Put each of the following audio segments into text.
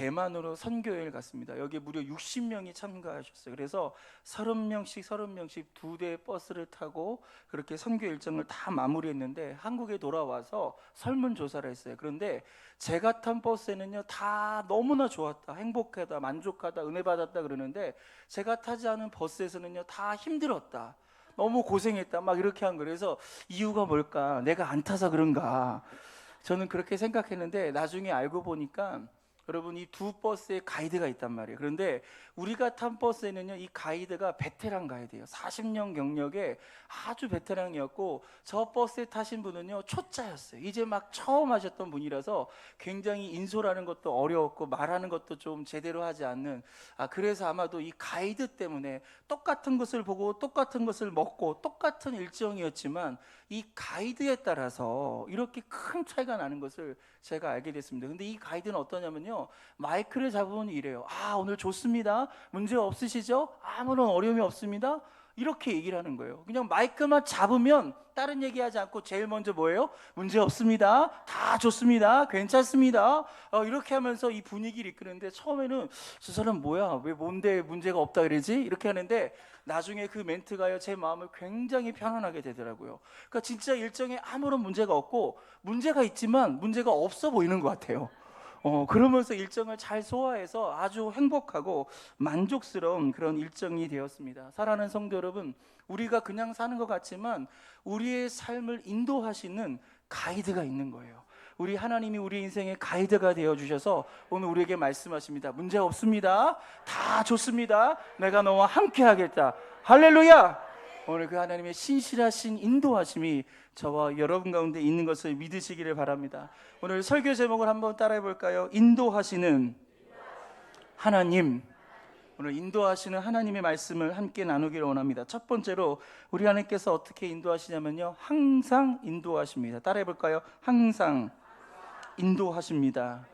대만으로 선교여행을 갔습니다. 여기 무려 60명이 참가하셨어요. 그래서 30명씩 두 대의 버스를 타고 그렇게 선교 일정을 다 마무리했는데 한국에 돌아와서 설문조사를 했어요. 그런데 제가 탄 버스에는요 다 너무나 좋았다, 행복하다, 만족하다, 은혜 받았다 그러는데 제가 타지 않은 버스에서는요 다 힘들었다, 너무 고생했다, 막 이렇게 한 거예요. 그래서 이유가 뭘까? 내가 안 타서 그런가? 저는 그렇게 생각했는데 나중에 알고 보니까 여러분 이 두 버스에 가이드가 있단 말이에요. 그런데 우리가 탄 버스에는요 이 가이드가 베테랑 가이드예요. 40년 경력의 아주 베테랑이었고 저 버스에 타신 분은요 초짜였어요. 이제 막 처음 하셨던 분이라서 굉장히 인솔하는 것도 어려웠고 말하는 것도 좀 제대로 하지 않는, 그래서 아마도 이 가이드 때문에 똑같은 것을 보고 똑같은 것을 먹고 똑같은 일정이었지만 이 가이드에 따라서 이렇게 큰 차이가 나는 것을 제가 알게 됐습니다. 근데 이 가이드는 어떠냐면요 마이크를 잡으면 이래요. 오늘 좋습니다, 문제 없으시죠? 아무런 어려움이 없습니다, 이렇게 얘기를 하는 거예요. 그냥 마이크만 잡으면 다른 얘기하지 않고 제일 먼저 뭐예요? 문제 없습니다, 다 좋습니다, 괜찮습니다, 이렇게 하면서 이 분위기를 이끄는데 처음에는 저 사람 뭐야, 왜 뭔데 문제가 없다 그러지? 이렇게 하는데 나중에 그 멘트가요 제 마음을 굉장히 편안하게 되더라고요. 그러니까 진짜 일정에 아무런 문제가 없고 문제가 있지만 문제가 없어 보이는 것 같아요. 그러면서 일정을 잘 소화해서 아주 행복하고 만족스러운 그런 일정이 되었습니다. 사랑하는 성도 여러분, 우리가 그냥 사는 것 같지만 우리의 삶을 인도하시는 가이드가 있는 거예요. 우리 하나님이 우리 인생의 가이드가 되어주셔서 오늘 우리에게 말씀하십니다. 문제 없습니다, 다 좋습니다, 내가 너와 함께 하겠다. 할렐루야! 오늘 그 하나님의 신실하신 인도하심이 저와 여러분 가운데 있는 것을 믿으시기를 바랍니다. 오늘 설교 제목을 한번 따라해 볼까요? 인도하시는 하나님. 오늘 인도하시는 하나님의 말씀을 함께 나누기를 원합니다. 첫 번째로 우리 하나님께서 어떻게 인도하시냐면요 항상 인도하십니다. 따라해 볼까요? 항상 인도하십니다.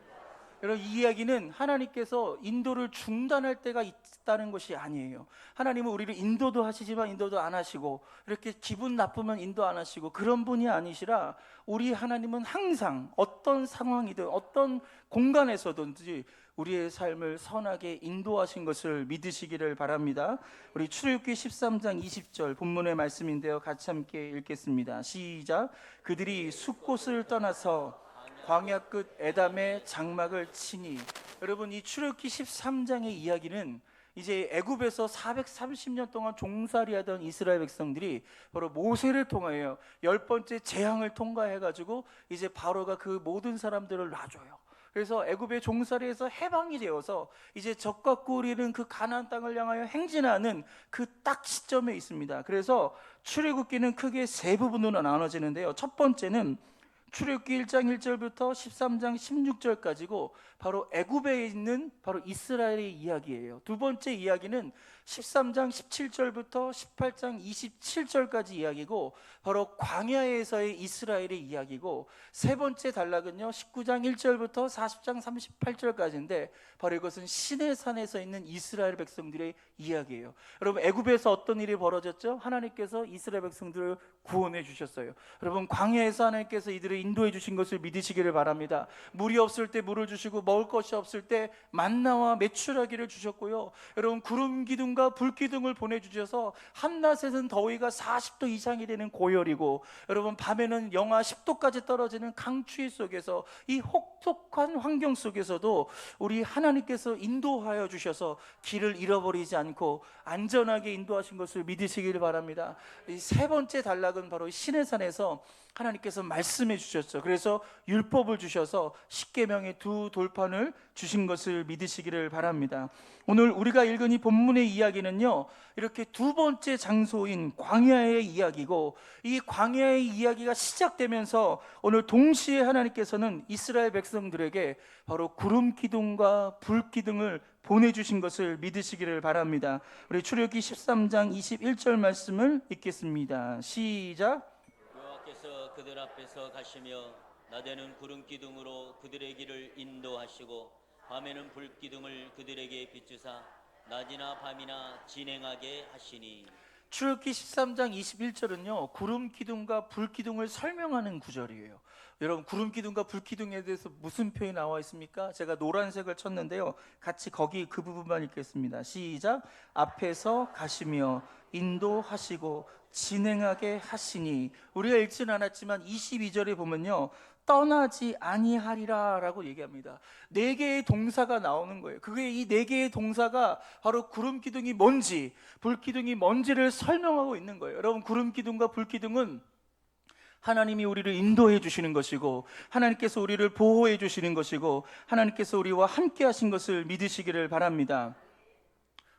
여러분, 이 이야기는 하나님께서 인도를 중단할 때가 있다는 것이 아니에요. 하나님은 우리를 인도도 하시지만 인도도 안 하시고 이렇게 기분 나쁘면 인도 안 하시고 그런 분이 아니시라 우리 하나님은 항상 어떤 상황이든 어떤 공간에서든지 우리의 삶을 선하게 인도하신 것을 믿으시기를 바랍니다. 우리 출애굽기 13장 20절 본문의 말씀인데요, 같이 함께 읽겠습니다. 시작. 그들이 숫곳을 떠나서 광야 끝 에담의 장막을 치니. 여러분, 이 출애굽기 13장의 이야기는 이제 애굽에서 430년 동안 종살이하던 이스라엘 백성들이 바로 모세를 통하여 10번째 재앙을 통과해가지고 이제 바로가 그 모든 사람들을 놔줘요. 그래서 애굽의 종살이에서 해방이 되어서 이제 적과 꿀이는 그 가나안 땅을 향하여 행진하는 그 딱 시점에 있습니다. 그래서 출애굽기는 크게 세 부분으로 나눠지는데요, 첫 번째는 출애굽기 1장 1절부터 13장 16절까지고 바로 애굽에 있는 바로 이스라엘의 이야기예요. 두 번째 이야기는 13장 17절부터 18장 27절까지 이야기고 바로 광야에서의 이스라엘의 이야기고, 세 번째 단락은요 19장 1절부터 40장 38절까지인데 바로 이것은 시내산에서 있는 이스라엘 백성들의 이야기예요. 여러분, 애굽에서 어떤 일이 벌어졌죠? 하나님께서 이스라엘 백성들을 구원해 주셨어요. 여러분, 광야에서 하나님께서 이들을 인도해 주신 것을 믿으시기를 바랍니다. 물이 없을 때 물을 주시고 먹을 것이 없을 때 만나와 메추라기를 주셨고요, 여러분 구름 기둥과 불 기둥을 보내주셔서 한낮에는 더위가 40도 이상이 되는 고열이고 여러분 밤에는 영하 10도까지 떨어지는 강추위 속에서 이 혹독한 환경 속에서도 우리 하나님께서 인도하여 주셔서 길을 잃어버리지 않고 안전하게 인도하신 것을 믿으시기를 바랍니다. 이 세 번째 단락은 바로 시내산에서 하나님께서 말씀해 주셨죠. 그래서 율법을 주셔서 십계명의 두 돌판을 주신 것을 믿으시기를 바랍니다. 오늘 우리가 읽은 이 본문의 이야기는요 이렇게 두 번째 장소인 광야의 이야기고, 이 광야의 이야기가 시작되면서 오늘 동시에 하나님께서는 이스라엘 백성들에게 바로 구름 기둥과 불 기둥을 보내주신 것을 믿으시기를 바랍니다. 우리 출애굽기 13장 21절 말씀을 읽겠습니다. 시작. 여호와께서 그들 앞에서 가시며 낮에는 구름 기둥으로 그들의 길을 인도하시고 밤에는 불 기둥을 그들에게 비추사 낮이나 밤이나 진행하게 하시니. 출애굽기 13장 21절은요 구름 기둥과 불 기둥을 설명하는 구절이에요. 여러분 구름 기둥과 불 기둥에 대해서 무슨 표현이 나와 있습니까? 제가 노란색을 쳤는데요. 같이 거기 그 부분만 읽겠습니다. 시작. 앞에서 가시며 인도하시고 진행하게 하시니. 우리가 읽지는 않았지만 22절에 보면요, 떠나지 아니하리라 라고 얘기합니다. 네 개의 동사가 나오는 거예요. 그게 이 네 개의 동사가 바로 구름 기둥이 뭔지, 불 기둥이 뭔지를 설명하고 있는 거예요. 여러분, 구름 기둥과 불 기둥은 하나님이 우리를 인도해 주시는 것이고, 하나님께서 우리를 보호해 주시는 것이고, 하나님께서 우리와 함께 하신 것을 믿으시기를 바랍니다.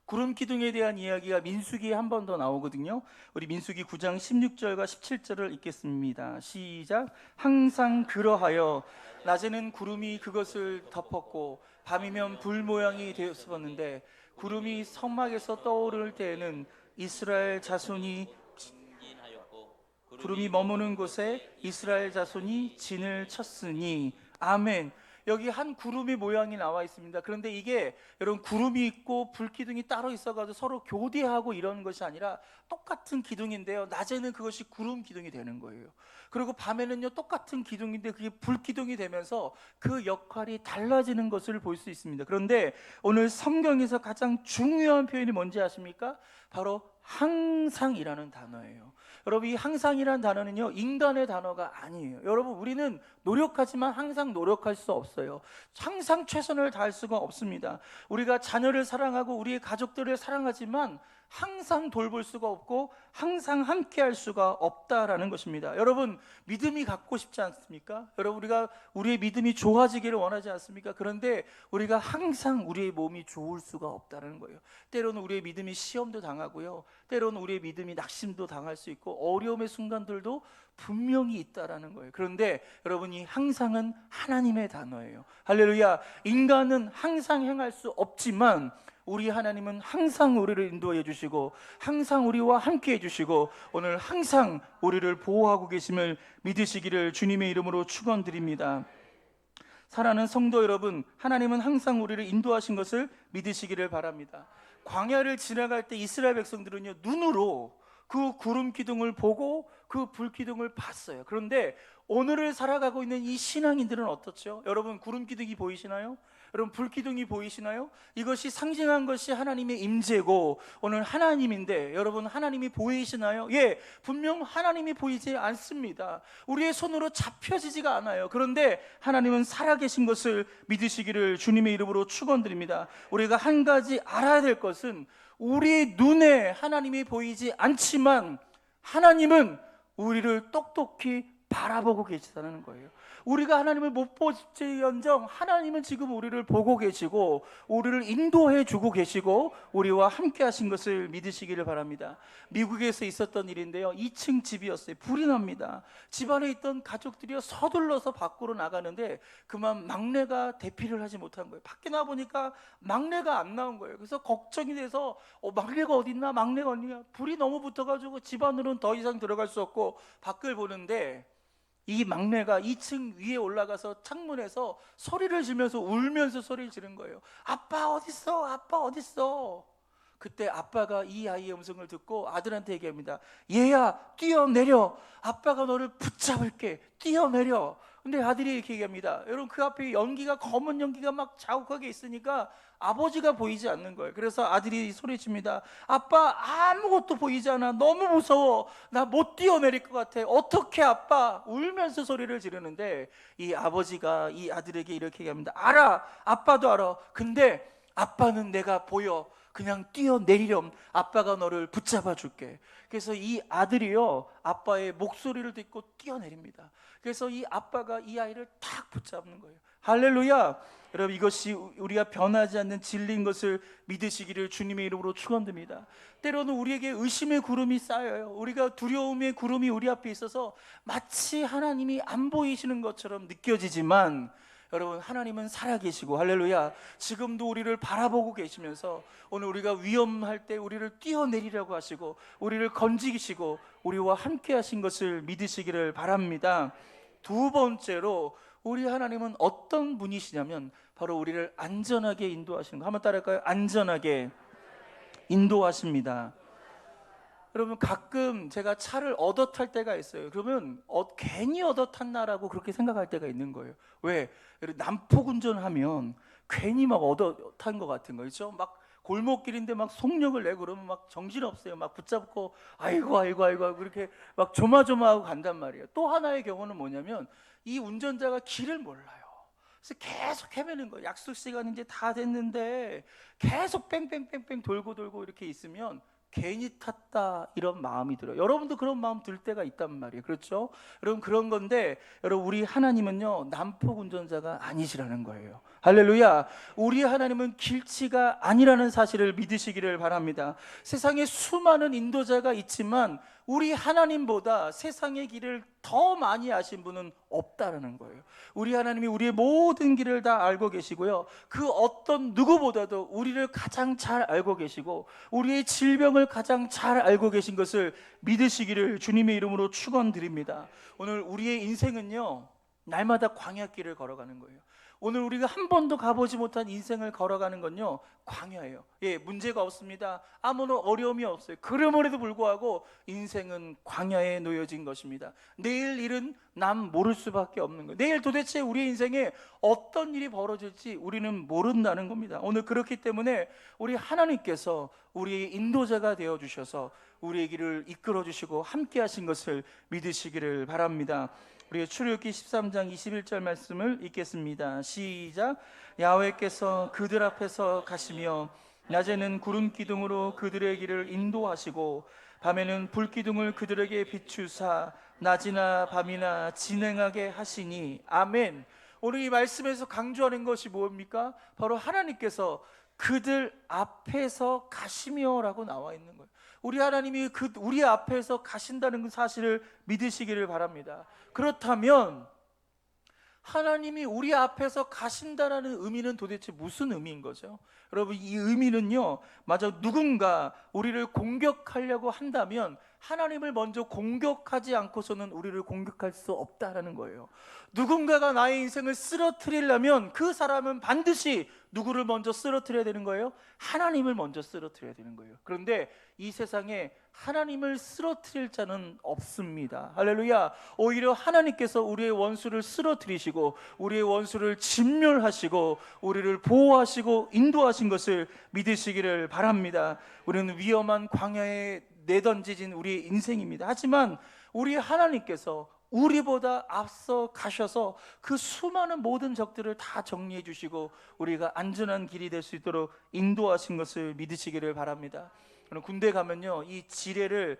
구름 기둥에 대한 이야기가 민수기에 한 번 더 나오거든요. 우리 민수기 9장 16절과 17절을 읽겠습니다. 시작. 항상 그러하여 낮에는 구름이 그것을 덮었고 밤이면 불 모양이 되었었는데, 구름이 성막에서 떠오를 때에는 이스라엘 자손이 진하였고 구름이 머무는 곳에 이스라엘 자손이 진을 쳤으니. 아멘. 여기 한 구름의 모양이 나와 있습니다. 그런데 이게 여러분 구름이 있고 불 기둥이 따로 있어가지고 서로 교대하고 이런 것이 아니라 똑같은 기둥인데요, 낮에는 그것이 구름 기둥이 되는 거예요. 그리고 밤에는요 똑같은 기둥인데 그게 불 기둥이 되면서 그 역할이 달라지는 것을 볼 수 있습니다. 그런데 오늘 성경에서 가장 중요한 표현이 뭔지 아십니까? 바로 항상이라는 단어예요. 여러분, 이 항상이라는 단어는요 인간의 단어가 아니에요. 여러분, 우리는 노력하지만 항상 노력할 수 없어요. 항상 최선을 다할 수가 없습니다. 우리가 자녀를 사랑하고 우리의 가족들을 사랑하지만 항상 돌볼 수가 없고 항상 함께 할 수가 없다라는 것입니다. 여러분, 믿음이 갖고 싶지 않습니까? 여러분, 우리가 우리의 믿음이 좋아지기를 원하지 않습니까? 그런데 우리가 항상 우리의 몸이 좋을 수가 없다는 거예요. 때로는 우리의 믿음이 시험도 당하고요, 때로는 우리의 믿음이 낙심도 당할 수 있고 어려움의 순간들도 분명히 있다라는 거예요. 그런데 여러분, 이 항상은 하나님의 단어예요. 할렐루야. 인간은 항상 행할 수 없지만 우리 하나님은 항상 우리를 인도해 주시고 항상 우리와 함께 해주시고 오늘 항상 우리를 보호하고 계심을 믿으시기를 주님의 이름으로 축원드립니다. 사랑하는 성도 여러분, 하나님은 항상 우리를 인도하신 것을 믿으시기를 바랍니다. 광야를 지나갈 때 이스라엘 백성들은요 눈으로 그 구름 기둥을 보고 그 불 기둥을 봤어요. 그런데 오늘을 살아가고 있는 이 신앙인들은 어떻죠? 여러분, 구름 기둥이 보이시나요? 여러분, 불 기둥이 보이시나요? 이것이 상징한 것이 하나님의 임재고 오늘 하나님인데, 여러분 하나님이 보이시나요? 예, 분명 하나님이 보이지 않습니다. 우리의 손으로 잡혀지지가 않아요. 그런데 하나님은 살아계신 것을 믿으시기를 주님의 이름으로 축원드립니다. 우리가 한 가지 알아야 될 것은 우리 눈에 하나님이 보이지 않지만 하나님은 우리를 똑똑히 바라보고 계시다는 거예요. 우리가 하나님을 못 볼지언정 하나님은 지금 우리를 보고 계시고 우리를 인도해 주고 계시고 우리와 함께 하신 것을 믿으시기를 바랍니다. 미국에서 있었던 일인데요, 2층 집이었어요. 불이 납니다. 집안에 있던 가족들이 서둘러서 밖으로 나가는데 그만 막내가 대피를 하지 못한 거예요. 밖에 나보니까 막내가 안 나온 거예요. 그래서 걱정이 돼서 막내가 어디 있나, 막내가 어디 있나. 불이 너무 붙어가지고 집 안으로는 더 이상 들어갈 수 없고 밖을 보는데 이 막내가 2층 위에 올라가서 창문에서 소리를 지르면서 울면서 소리를 지른 거예요. 아빠 어딨어? 아빠 어딨어? 그때 아빠가 이 아이의 음성을 듣고 아들한테 얘기합니다. 얘야, 뛰어내려. 아빠가 너를 붙잡을게. 뛰어내려. 근데 아들이 이렇게 얘기합니다. 여러분, 그 앞에 연기가, 검은 연기가 막 자욱하게 있으니까 아버지가 보이지 않는 거예요. 그래서 아들이 소리칩니다. 아빠, 아무것도 보이지 않아. 너무 무서워. 나 못 뛰어내릴 것 같아. 어떻게 아빠? 울면서 소리를 지르는데 이 아버지가 이 아들에게 이렇게 얘기합니다. 알아. 아빠도 알아. 근데 아빠는 내가 보여. 그냥 뛰어내리렴. 아빠가 너를 붙잡아 줄게. 그래서 이 아들이요 아빠의 목소리를 듣고 뛰어내립니다. 그래서 이 아빠가 이 아이를 탁 붙잡는 거예요. 할렐루야. 여러분, 이것이 우리가 변하지 않는 진리인 것을 믿으시기를 주님의 이름으로 축원드립니다. 때로는 우리에게 의심의 구름이 쌓여요. 우리가 두려움의 구름이 우리 앞에 있어서 마치 하나님이 안 보이시는 것처럼 느껴지지만 여러분, 하나님은 살아계시고 할렐루야, 지금도 우리를 바라보고 계시면서 오늘 우리가 위험할 때 우리를 뛰어내리라고 하시고 우리를 건지시고 우리와 함께 하신 것을 믿으시기를 바랍니다. 두 번째로 우리 하나님은 어떤 분이시냐면 바로 우리를 안전하게 인도하시는 거. 한번 따라할까요? 안전하게 인도하십니다. 여러분 가끔 제가 차를 얻어 탈 때가 있어요. 그러면 괜히 얻어 탔나라고 그렇게 생각할 때가 있는 거예요. 왜? 난폭 운전하면 괜히 막 얻어 탄 것 같은 거 있죠? 막 골목길인데 막 속력을 내고 그러면 막 정신없어요. 막 붙잡고 아이고 그렇게 막 조마조마하고 간단 말이에요. 또 하나의 경우는 뭐냐면 이 운전자가 길을 몰라요. 그래서 계속 헤매는 거예요. 약속 시간 이제 다 됐는데 계속 뺑뺑뺑뺑 돌고 이렇게 있으면 괜히 탔다 이런 마음이 들어요. 여러분도 그런 마음 들 때가 있단 말이에요. 그렇죠? 여러분 그런 건데 여러분 우리 하나님은요 난폭 운전자가 아니시라는 거예요. 할렐루야. 우리 하나님은 길치가 아니라는 사실을 믿으시기를 바랍니다. 세상에 수많은 인도자가 있지만 우리 하나님보다 세상의 길을 더 많이 아신 분은 없다라는 거예요. 우리 하나님이 우리의 모든 길을 다 알고 계시고요, 그 어떤 누구보다도 우리를 가장 잘 알고 계시고 우리의 질병을 가장 잘 알고 계신 것을 믿으시기를 주님의 이름으로 축원드립니다. 오늘 우리의 인생은요 날마다 광야길을 걸어가는 거예요. 오늘 우리가 한 번도 가보지 못한 인생을 걸어가는 건요 광야예요. 예, 문제가 없습니다. 아무런 어려움이 없어요. 그럼에도 불구하고 인생은 광야에 놓여진 것입니다. 내일 일은 남 모를 수밖에 없는 거예요. 내일 도대체 우리의 인생에 어떤 일이 벌어질지 우리는 모른다는 겁니다. 오늘 그렇기 때문에 우리 하나님께서 우리의 인도자가 되어주셔서 우리의 길을 이끌어 주시고 함께 하신 것을 믿으시기를 바랍니다. 우리 출애굽기 13장 21절 말씀을 읽겠습니다. 시작. 야훼께서 그들 앞에서 가시며 낮에는 구름 기둥으로 그들의 길을 인도하시고 밤에는 불 기둥을 그들에게 비추사 낮이나 밤이나 진행하게 하시니. 아멘. 오늘 이 말씀에서 강조하는 것이 뭡니까? 바로 하나님께서 그들 앞에서 가시며라고 나와 있는 거예요. 우리 하나님이 우리 앞에서 가신다는 그 사실을 믿으시기를 바랍니다. 그렇다면 하나님이 우리 앞에서 가신다라는 의미는 도대체 무슨 의미인 거죠? 여러분 이 의미는요, 마저 누군가 우리를 공격하려고 한다면 하나님을 먼저 공격하지 않고서는 우리를 공격할 수 없다라는 거예요. 누군가가 나의 인생을 쓰러뜨리려면 그 사람은 반드시 누구를 먼저 쓰러뜨려야 되는 거예요? 하나님을 먼저 쓰러뜨려야 되는 거예요. 그런데 이 세상에 하나님을 쓰러뜨릴 자는 없습니다. 할렐루야. 오히려 하나님께서 우리의 원수를 쓰러뜨리시고 우리의 원수를 진멸하시고 우리를 보호하시고 인도하신 것을 믿으시기를 바랍니다. 우리는 위험한 광야에 내던지진 우리의 인생입니다. 하지만 우리 하나님께서 우리보다 앞서 가셔서 그 수많은 모든 적들을 다 정리해 주시고 우리가 안전한 길이 될 수 있도록 인도하신 것을 믿으시기를 바랍니다. 군대 가면요 이 지뢰를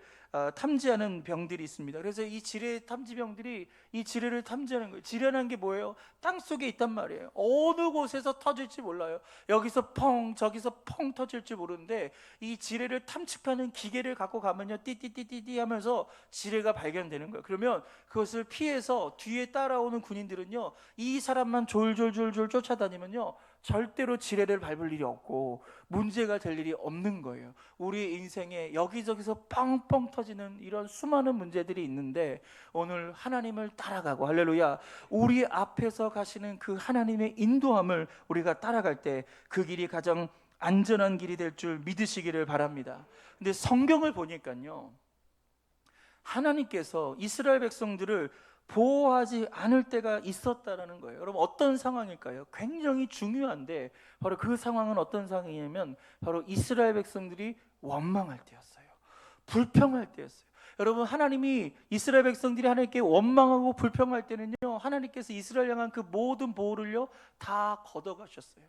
탐지하는 병들이 있습니다. 그래서 이 지뢰 탐지병들이 이 지뢰를 탐지하는 거예요. 지뢰라는 게 뭐예요? 땅 속에 있단 말이에요. 어느 곳에서 터질지 몰라요. 여기서 펑 저기서 펑 터질지 모르는데 이 지뢰를 탐측하는 기계를 갖고 가면요 띠띠띠띠띠 하면서 지뢰가 발견되는 거예요. 그러면 그것을 피해서 뒤에 따라오는 군인들은요 이 사람만 졸졸졸졸 쫓아다니면요 절대로 지뢰를 밟을 일이 없고 문제가 될 일이 없는 거예요. 우리 인생에 여기저기서 뻥뻥 터지는 이런 수많은 문제들이 있는데 오늘 하나님을 따라가고, 할렐루야, 우리 앞에서 가시는 그 하나님의 인도함을 우리가 따라갈 때 그 길이 가장 안전한 길이 될 줄 믿으시기를 바랍니다. 근데 성경을 보니까요 하나님께서 이스라엘 백성들을 보호하지 않을 때가 있었다라는 거예요. 여러분 어떤 상황일까요? 굉장히 중요한데 바로 그 상황은 어떤 상황이냐면 바로 이스라엘 백성들이 원망할 때였어요. 불평할 때였어요. 여러분 하나님이 이스라엘 백성들이 하나님께 원망하고 불평할 때는요 하나님께서 이스라엘 향한 그 모든 보호를요 다 걷어가셨어요.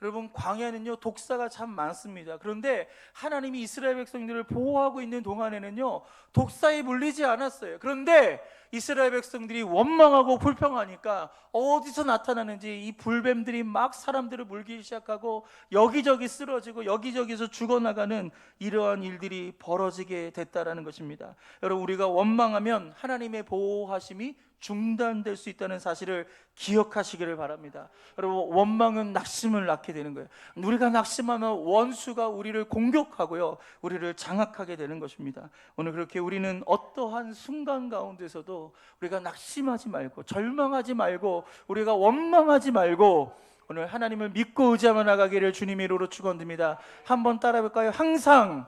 여러분 광야는요 독사가 참 많습니다. 그런데 하나님이 이스라엘 백성들을 보호하고 있는 동안에는요 독사에 물리지 않았어요. 그런데 이스라엘 백성들이 원망하고 불평하니까 어디서 나타나는지 이 불뱀들이 막 사람들을 물기 시작하고 여기저기 쓰러지고 여기저기서 죽어나가는 이러한 일들이 벌어지게 됐다라는 것입니다. 여러분 우리가 원망하면 하나님의 보호하심이 중단될 수 있다는 사실을 기억하시기를 바랍니다. 여러분 원망은 낙심을 낳게 되는 거예요. 우리가 낙심하면 원수가 우리를 공격하고요 우리를 장악하게 되는 것입니다. 오늘 그렇게 우리는 어떠한 순간 가운데서도 우리가 낙심하지 말고 절망하지 말고 우리가 원망하지 말고 오늘 하나님을 믿고 의지하며 나가기를 주님의 이름으로 축원드립니다. 한번 따라해 볼까요? 항상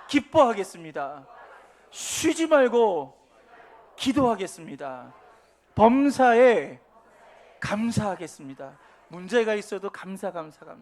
기뻐하겠습니다. 쉬지 말고 기도하겠습니다. 범사에 감사하겠습니다. 문제가 있어도 감사.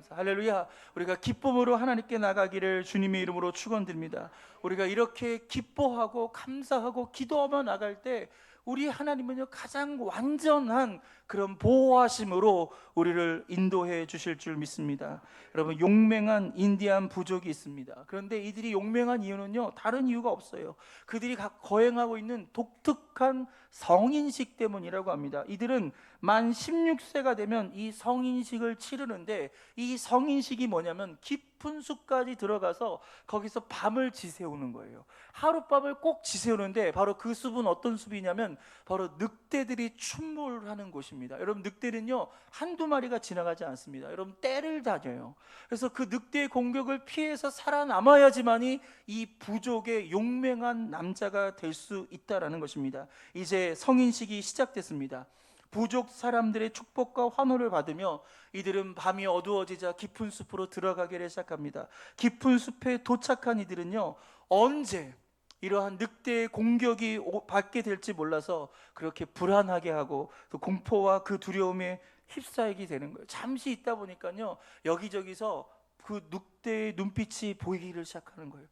할렐루야. 우리가 기쁨으로 하나님께 나가기를 주님의 이름으로 축원드립니다. 우리가 이렇게 기뻐하고 감사하고 기도하며 나갈 때 우리 하나님은요 가장 완전한 그런 보호하심으로 우리를 인도해 주실 줄 믿습니다. 여러분, 용맹한 인디안 부족이 있습니다. 그런데 이들이 용맹한 이유는요 다른 이유가 없어요. 그들이 거행하고 있는 독특한 성인식 때문이라고 합니다. 이들은 만 16세가 되면 이 성인식을 치르는데, 이 성인식이 뭐냐면 깊은 숲까지 들어가서 거기서 밤을 지새우는 거예요. 하룻밤을 꼭 지새우는데, 바로 그 숲은 어떤 숲이냐면 바로 늑대들이 출몰하는 곳입니다. 여러분, 늑대는요 한두 마리가 지나가지 않습니다. 여러분, 떼를 다녀요. 그래서 그 늑대의 공격을 피해서 살아남아야지만이 이 부족의 용맹한 남자가 될 수 있다라는 것입니다. 이제 성인식이 시작됐습니다. 부족 사람들의 축복과 환호를 받으며 이들은 밤이 어두워지자 깊은 숲으로 들어가기를 시작합니다. 깊은 숲에 도착한 이들은요 언제 이러한 늑대의 공격이 받게 될지 몰라서 그렇게 불안하게 하고 그 공포와 그 두려움에 휩싸이게 되는 거예요. 잠시 있다 보니까요 여기저기서 그 늑대의 눈빛이 보이기를 시작하는 거예요.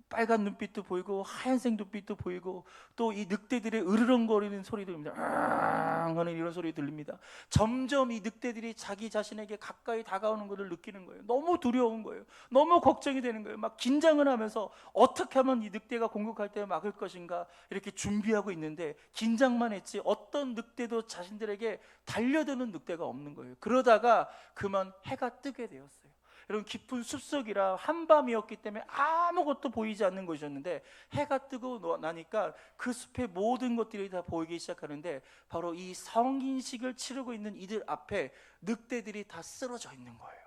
빨간 눈빛도 보이고 하얀색 눈빛도 보이고, 또 이 늑대들의 으르렁거리는 소리 들립니다. 하는 이런 소리 들립니다. 점점 이 늑대들이 자기 자신에게 가까이 다가오는 것을 느끼는 거예요. 너무 두려운 거예요. 너무 걱정이 되는 거예요. 막 긴장을 하면서 어떻게 하면 이 늑대가 공격할 때 막을 것인가 이렇게 준비하고 있는데, 긴장만 했지 어떤 늑대도 자신들에게 달려드는 늑대가 없는 거예요. 그러다가 그만 해가 뜨게 되었어요. 여러분, 깊은 숲속이라 한밤이었기 때문에 아무것도 보이지 않는 것이었는데, 해가 뜨고 나니까 그 숲의 모든 것들이 다 보이기 시작하는데, 바로 이 성인식을 치르고 있는 이들 앞에 늑대들이 다 쓰러져 있는 거예요.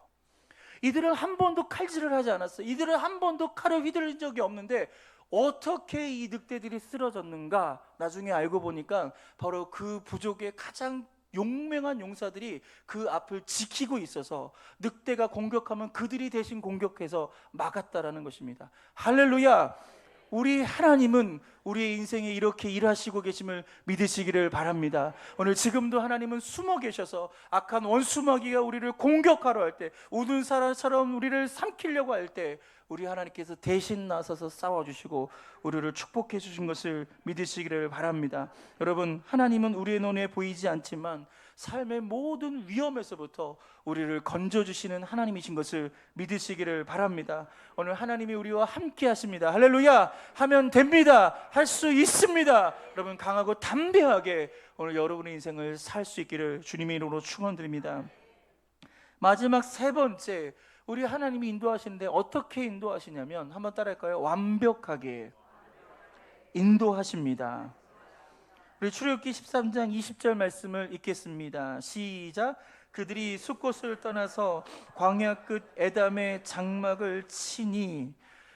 이들은 한 번도 칼질을 하지 않았어요. 이들은 한 번도 칼을 휘둘린 적이 없는데 어떻게 이 늑대들이 쓰러졌는가 나중에 알고 보니까 바로 그 부족의 가장 용맹한 용사들이 그 앞을 지키고 있어서 늑대가 공격하면 그들이 대신 공격해서 막았다라는 것입니다. 할렐루야. 우리 하나님은 우리의 인생에 이렇게 일하시고 계심을 믿으시기를 바랍니다. 오늘 지금도 하나님은 숨어 계셔서 악한 원수마귀가 우리를 공격하러 할 때, 우는 사람처럼 우리를 삼키려고 할 때 우리 하나님께서 대신 나서서 싸워주시고 우리를 축복해 주신 것을 믿으시기를 바랍니다. 여러분, 하나님은 우리의 눈에 보이지 않지만 삶의 모든 위험에서부터 우리를 건져주시는 하나님이신 것을 믿으시기를 바랍니다. 오늘 하나님이 우리와 함께 하십니다. 할렐루야. 하면 됩니다. 할 수 있습니다. 여러분, 강하고 담대하게 오늘 여러분의 인생을 살 수 있기를 주님의 이름으로 축원드립니다. 마지막 세 번째, 우리 하나님이 인도하시는데 어떻게 인도하시냐면, 한번 따라할까요? 완벽하게 인도하십니다. 우리 출애굽기 13장 20절 말씀을 읽겠습니다. 시작. 그들이 숫곳을 떠나서 광야 끝 에담의 장막을 치니.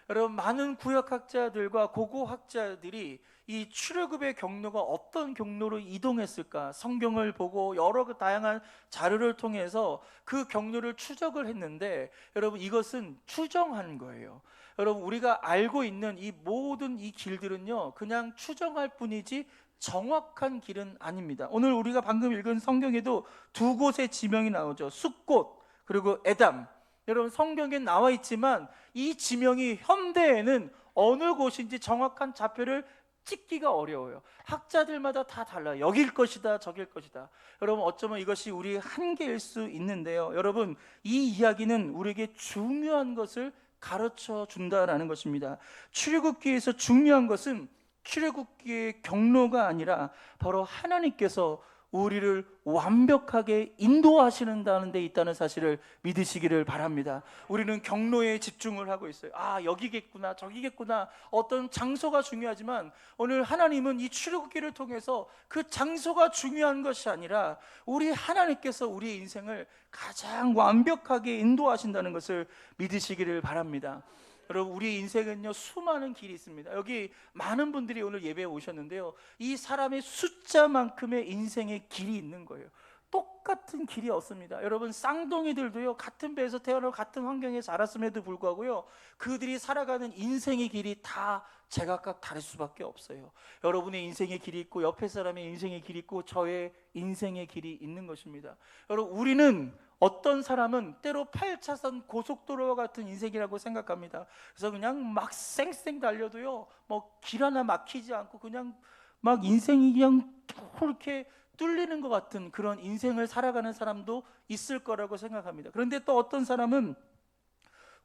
여러분, 많은 구역학자들과 고고학자들이 이 출애굽의 경로가 어떤 경로로 이동했을까, 성경을 보고 여러 다양한 자료를 통해서 그 경로를 추적을 했는데, 여러분, 이것은 추정한 거예요. 여러분, 우리가 알고 있는 이 모든 이 길들은요 그냥 추정할 뿐이지 정확한 길은 아닙니다. 오늘 우리가 방금 읽은 성경에도 두 곳의 지명이 나오죠. 숫곳 그리고 에담. 여러분, 성경에 나와 있지만 이 지명이 현대에는 어느 곳인지 정확한 좌표를 찍기가 어려워요. 학자들마다 다 달라요. 여길 것이다 저길 것이다. 여러분, 어쩌면 이것이 우리 한계일 수 있는데요, 여러분, 이 이야기는 우리에게 중요한 것을 가르쳐 준다라는 것입니다. 출애굽기에서 중요한 것은 출애굽기의 경로가 아니라 바로 하나님께서 우리를 완벽하게 인도하시는다는 데 있다는 사실을 믿으시기를 바랍니다. 우리는 경로에 집중을 하고 있어요. 아, 여기겠구나 저기겠구나. 어떤 장소가 중요하지만 오늘 하나님은 이 출애굽기를 통해서 그 장소가 중요한 것이 아니라 우리 하나님께서 우리의 인생을 가장 완벽하게 인도하신다는 것을 믿으시기를 바랍니다. 여러분, 우리 인생은요 수많은 길이 있습니다. 여기 많은 분들이 오늘 예배에 오셨는데요, 이 사람의 숫자만큼의 인생의 길이 있는 거예요. 똑같은 길이 없습니다. 여러분, 쌍둥이들도요, 같은 배에서 태어나고 같은 환경에 자랐음에도 불구하고요, 그들이 살아가는 인생의 길이 다 제각각 다를 수밖에 없어요. 여러분의 인생의 길이 있고 옆에 사람의 인생의 길이 있고 저의 인생의 길이 있는 것입니다. 여러분, 우리는 어떤 사람은 때로 8차선 고속도로와 같은 인생이라고 생각합니다. 그래서 그냥 막 쌩쌩 달려도요, 뭐 길 하나 막히지 않고 그냥 막 인생이 그냥 이렇게 뚫리는 것 같은 그런 인생을 살아가는 사람도 있을 거라고 생각합니다. 그런데 또 어떤 사람은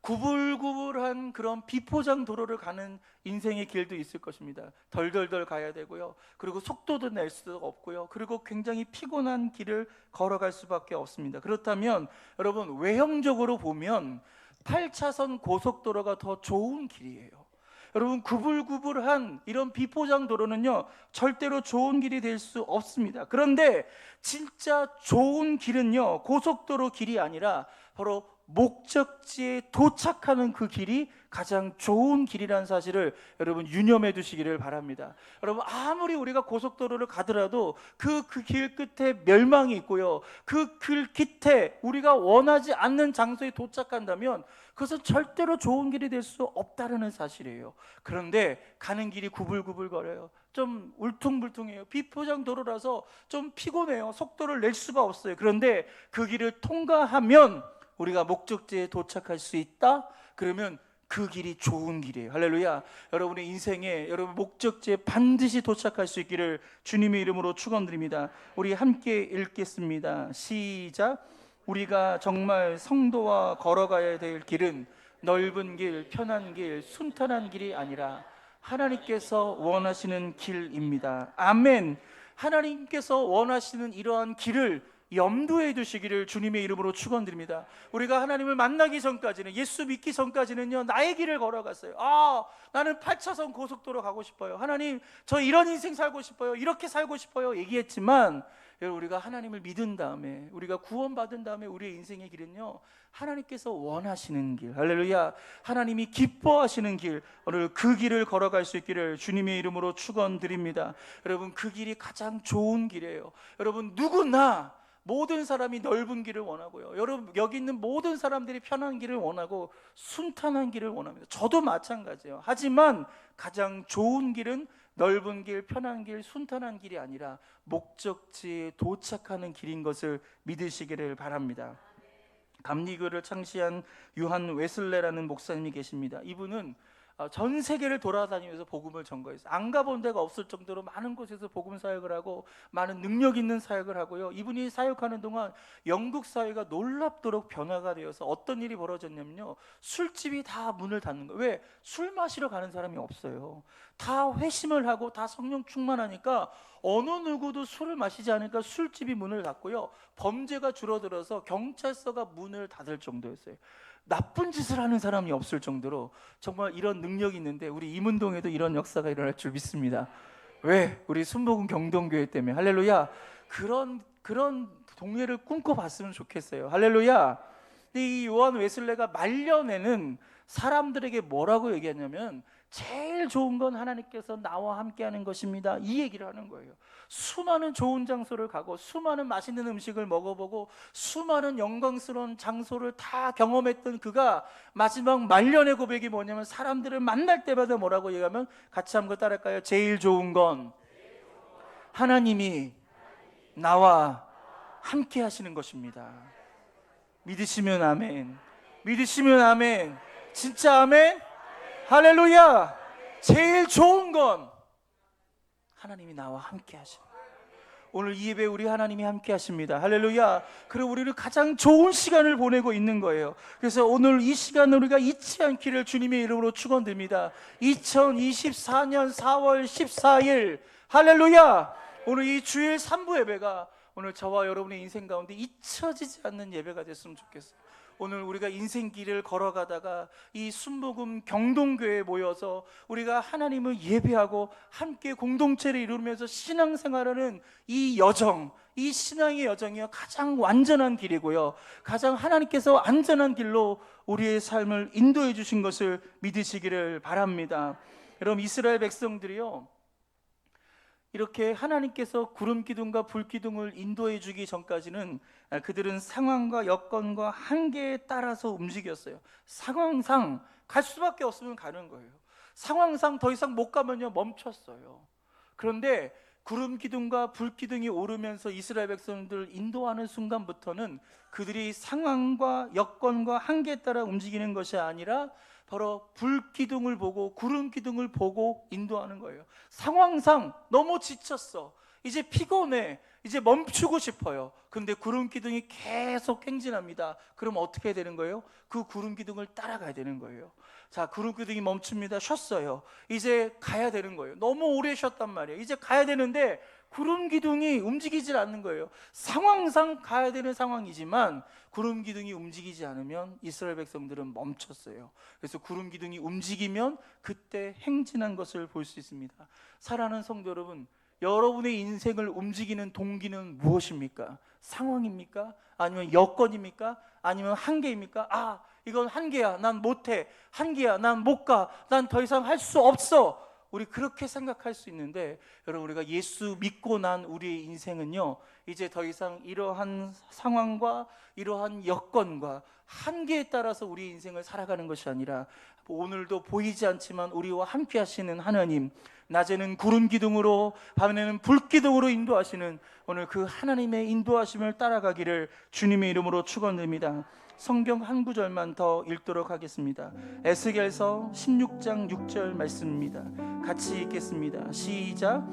구불구불한 그런 비포장 도로를 가는 인생의 길도 있을 것입니다. 덜덜덜 가야 되고요, 그리고 속도도 낼 수 없고요, 그리고 굉장히 피곤한 길을 걸어갈 수밖에 없습니다. 그렇다면 여러분, 외형적으로 보면 8차선 고속도로가 더 좋은 길이에요. 여러분, 구불구불한 이런 비포장 도로는요, 절대로 좋은 길이 될 수 없습니다. 그런데 진짜 좋은 길은요, 고속도로 길이 아니라 바로 목적지에 도착하는 그 길이 가장 좋은 길이라는 사실을 여러분 유념해 두시기를 바랍니다. 여러분, 아무리 우리가 고속도로를 가더라도 그 길 끝에 멸망이 있고요, 그 길 끝에 우리가 원하지 않는 장소에 도착한다면 그것은 절대로 좋은 길이 될 수 없다는 사실이에요. 그런데 가는 길이 구불구불거려요. 좀 울퉁불퉁해요. 비포장 도로라서 좀 피곤해요. 속도를 낼 수가 없어요. 그런데 그 길을 통과하면 우리가 목적지에 도착할 수 있다? 그러면 그 길이 좋은 길이에요. 할렐루야. 여러분의 인생에, 여러분 목적지에 반드시 도착할 수 있기를 주님의 이름으로 축원드립니다. 우리 함께 읽겠습니다. 시작. 우리가 정말 성도와 걸어가야 될 길은 넓은 길, 편한 길, 순탄한 길이 아니라 하나님께서 원하시는 길입니다. 아멘. 하나님께서 원하시는 이러한 길을 염두에 두시기를 주님의 이름으로 축원드립니다. 우리가 하나님을 만나기 전까지는, 예수 믿기 전까지는요, 나의 길을 걸어갔어요. 나는 8차선 고속도로 가고 싶어요. 하나님, 저 이런 인생 살고 싶어요. 이렇게 살고 싶어요. 얘기했지만 여러분, 우리가 하나님을 믿은 다음에, 우리가 구원받은 다음에 우리의 인생의 길은요, 하나님께서 원하시는 길, 할렐루야, 하나님이 기뻐하시는 길, 오늘 그 길을 걸어갈 수 있기를 주님의 이름으로 축원드립니다. 여러분, 그 길이 가장 좋은 길이에요. 여러분, 누구나 모든 사람이 넓은 길을 원하고요, 여러분 여기 있는 모든 사람들이 편한 길을 원하고 순탄한 길을 원합니다. 저도 마찬가지예요. 하지만 가장 좋은 길은 넓은 길, 편한 길, 순탄한 길이 아니라 목적지에 도착하는 길인 것을 믿으시기를 바랍니다. 감리교를 창시한 요한 웨슬레라는 목사님이 계십니다. 이분은 전 세계를 돌아다니면서 복음을 전거했어요. 안 가본 데가 없을 정도로 많은 곳에서 복음 사역을 하고 많은 능력 있는 사역을 하고요, 이분이 사역하는 동안 영국 사회가 놀랍도록 변화가 되어서 어떤 일이 벌어졌냐면요, 술집이 다 문을 닫는 거예요. 왜? 술 마시러 가는 사람이 없어요. 다 회심을 하고 다 성령 충만하니까 어느 누구도 술을 마시지 않으니까 술집이 문을 닫고요, 범죄가 줄어들어서 경찰서가 문을 닫을 정도였어요. 나쁜 짓을 하는 사람이 없을 정도로 정말 이런 능력이 있는데, 우리 이문동에도 이런 역사가 일어날 줄 믿습니다. 왜? 우리 순복음 경동교회 때문에. 할렐루야. 그런 동네를 꿈꿔봤으면 좋겠어요. 할렐루야. 근데 이 요한 웨슬레가 말년에는 사람들에게 뭐라고 얘기했냐면, 제일 좋은 건 하나님께서 나와 함께하는 것입니다, 이 얘기를 하는 거예요. 수많은 좋은 장소를 가고 수많은 맛있는 음식을 먹어보고 수많은 영광스러운 장소를 다 경험했던 그가 마지막 말년의 고백이 뭐냐면, 사람들을 만날 때마다 뭐라고 얘기하면, 같이 한번 따라할까요? 제일 좋은 건 하나님이 나와 함께 하시는 것입니다. 믿으시면 아멘. 믿으시면 아멘. 진짜 아멘. 할렐루야. 제일 좋은 건 하나님이 나와 함께 하십니다. 오늘 이 예배 우리 하나님이 함께 하십니다. 할렐루야. 그리고 우리는 가장 좋은 시간을 보내고 있는 거예요. 그래서 오늘 이 시간을 우리가 잊지 않기를 주님의 이름으로 축원드립니다. 2024년 4월 14일 할렐루야. 오늘 이 주일 3부 예배가 오늘 저와 여러분의 인생 가운데 잊혀지지 않는 예배가 됐으면 좋겠어요. 오늘 우리가 인생길을 걸어가다가 이 순복음 경동교회에 모여서 우리가 하나님을 예배하고 함께 공동체를 이루면서 신앙생활하는 이 여정, 이 신앙의 여정이요, 가장 완전한 길이고요, 가장 하나님께서 안전한 길로 우리의 삶을 인도해 주신 것을 믿으시기를 바랍니다. 여러분, 이스라엘 백성들이요, 이렇게 하나님께서 구름 기둥과 불 기둥을 인도해 주기 전까지는 그들은 상황과 여건과 한계에 따라서 움직였어요. 상황상 갈 수밖에 없으면 가는 거예요. 상황상 더 이상 못 가면요 멈췄어요. 그런데 구름 기둥과 불 기둥이 오르면서 이스라엘 백성들을 인도하는 순간부터는 그들이 상황과 여건과 한계에 따라 움직이는 것이 아니라 바로 불 기둥을 보고 구름 기둥을 보고 인도하는 거예요. 상황상 너무 지쳤어. 이제 피곤해. 이제 멈추고 싶어요. 근데 구름 기둥이 계속 행진합니다. 그럼 어떻게 되는 거예요? 그 구름 기둥을 따라가야 되는 거예요. 자, 구름 기둥이 멈춥니다. 쉬었어요. 이제 가야 되는 거예요. 너무 오래 쉬었단 말이에요. 이제 가야 되는데 구름 기둥이 움직이질 않는 거예요. 상황상 가야 되는 상황이지만 구름 기둥이 움직이지 않으면 이스라엘 백성들은 멈췄어요. 그래서 구름 기둥이 움직이면 그때 행진한 것을 볼 수 있습니다. 사랑하는 성도 여러분, 여러분의 인생을 움직이는 동기는 무엇입니까? 상황입니까? 아니면 여건입니까? 아니면 한계입니까? 아, 이건 한계야. 난 못해. 한계야. 난 못 가. 난 더 이상 할 수 없어. 우리 그렇게 생각할 수 있는데, 여러분, 우리가 예수 믿고 난 우리의 인생은요, 이제 더 이상 이러한 상황과 이러한 여건과 한계에 따라서 우리 인생을 살아가는 것이 아니라 오늘도 보이지 않지만 우리와 함께 하시는 하나님, 낮에는 구름 기둥으로 밤에는 불 기둥으로 인도하시는 오늘 그 하나님의 인도하심을 따라가기를 주님의 이름으로 축원드립니다. 성경 한 구절만 더 읽도록 하겠습니다. 에스겔서 16장 6절 말씀입니다. 같이 읽겠습니다. 시작.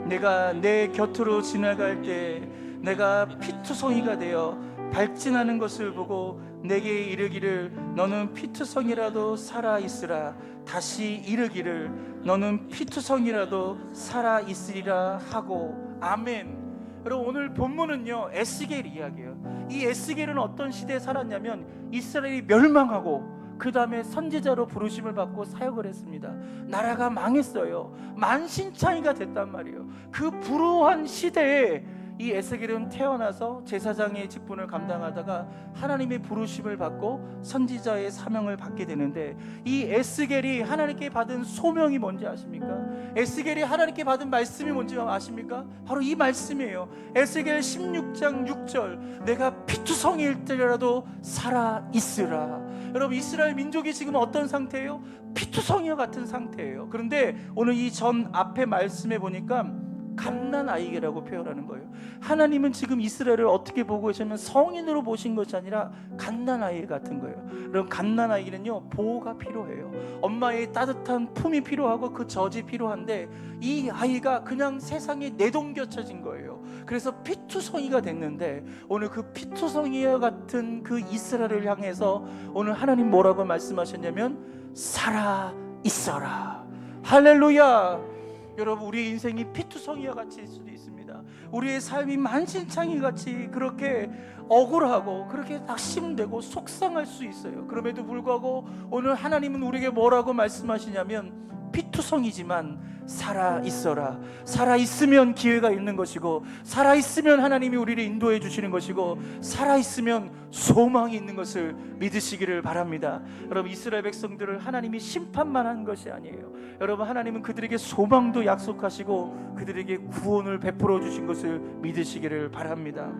내가 내 곁으로 지나갈 때 내가 피투성이가 되어 발진하는 것을 보고 내게 이르기를 너는 피투성이라도 살아있으라. 다시 이르기를 너는 피투성이라도 살아있으리라 하고. 아멘. 여러분, 오늘 본문은요 에스겔 이야기예요. 이 에스겔은 어떤 시대에 살았냐면 이스라엘이 멸망하고 그 다음에 선지자로 부르심을 받고 사역을 했습니다. 나라가 망했어요. 만신창이가 됐단 말이에요. 그 불우한 시대에 이 에스겔은 태어나서 제사장의 직분을 감당하다가 하나님의 부르심을 받고 선지자의 사명을 받게 되는데, 이 에스겔이 하나님께 받은 소명이 뭔지 아십니까? 에스겔이 하나님께 받은 말씀이 뭔지 아십니까? 바로 이 말씀이에요. 에스겔 16장 6절, 내가 피투성이일 때라도 살아있으라. 여러분, 이스라엘 민족이 지금 어떤 상태예요? 피투성이와 같은 상태예요. 그런데 오늘 이 전 앞에 말씀에 보니까 갓난아이라고 표현하는 거예요. 하나님은 지금 이스라엘을 어떻게 보고 계시냐면 성인으로 보신 것이 아니라 갓난아이 같은 거예요. 그럼 갓난아이는요 보호가 필요해요. 엄마의 따뜻한 품이 필요하고 그 젖이 필요한데 이 아이가 그냥 세상에 내동겨쳐진 거예요. 그래서 피투성이가 됐는데 오늘 그 피투성이와 같은 그 이스라엘을 향해서 오늘 하나님 뭐라고 말씀하셨냐면 살아 있어라. 할렐루야. 여러분, 우리의 인생이 피투성이와 같이 수도 있습니다. 우리의 삶이 만신창이 같이 그렇게 억울하고 그렇게 낙심되고 속상할 수 있어요. 그럼에도 불구하고 오늘 하나님은 우리에게 뭐라고 말씀하시냐면 피투성이지만 살아있어라. 살아있으면 기회가 있는 것이고, 살아있으면 하나님이 우리를 인도해 주시는 것이고, 살아있으면 소망이 있는 것을 믿으시기를 바랍니다. 여러분, 이스라엘 백성들을 하나님이 심판만 한 것이 아니에요. 여러분, 하나님은 그들에게 소망도 약속하시고 그들에게 구원을 베풀어 주신 것을 믿으시기를 바랍니다.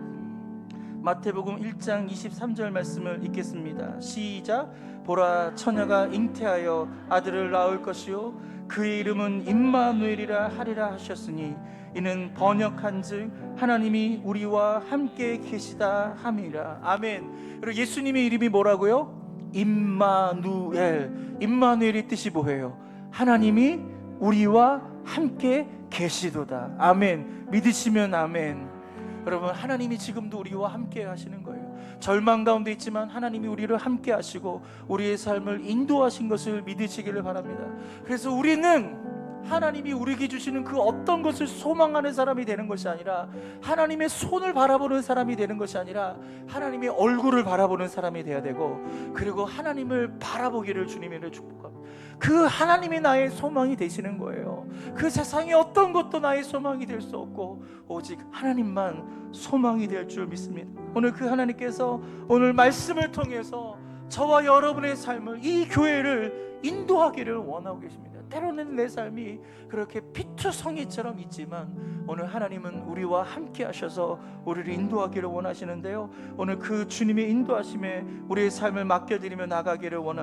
마태복음 1장 23절 말씀을 읽겠습니다. 시작. 보라, 처녀가 잉태하여 아들을 낳을 것이요 그의 이름은 임마누엘이라 하리라 하셨으니 이는 번역한즉 하나님이 우리와 함께 계시다 함이라. 아멘. 그리고 예수님의 이름이 뭐라고요? 임마누엘. 임마누엘의 뜻이 뭐예요? 하나님이 우리와 함께 계시도다. 아멘. 믿으시면 아멘. 여러분, 하나님이 지금도 우리와 함께 하시는 거예요. 절망 가운데 있지만 하나님이 우리를 함께 하시고 우리의 삶을 인도하신 것을 믿으시기를 바랍니다. 그래서 우리는 하나님이 우리에게 주시는 그 어떤 것을 소망하는 사람이 되는 것이 아니라, 하나님의 손을 바라보는 사람이 되는 것이 아니라 하나님의 얼굴을 바라보는 사람이 되어야 되고, 그리고 하나님을 바라보기를 주님으로 축복합니다. 그 하나님이 나의 소망이 되시는 거예요. 그 세상에 어떤 것도 나의 소망이 될 수 없고 오직 하나님만 소망이 될 줄 믿습니다. 오늘 그 하나님께서 오늘 말씀을 통해서 저와 여러분의 삶을, 이 교회를 인도하기를 원하고 계십니다. 때로는 내 삶이 그렇게 피투성이처럼 있지만 오늘 하나님은 우리와 함께 하셔서 우리를 인도하기를 원하시는데요, 오늘 그 주님의 인도하심에 우리의 삶을 맡겨드리며 나가기를 원합니다.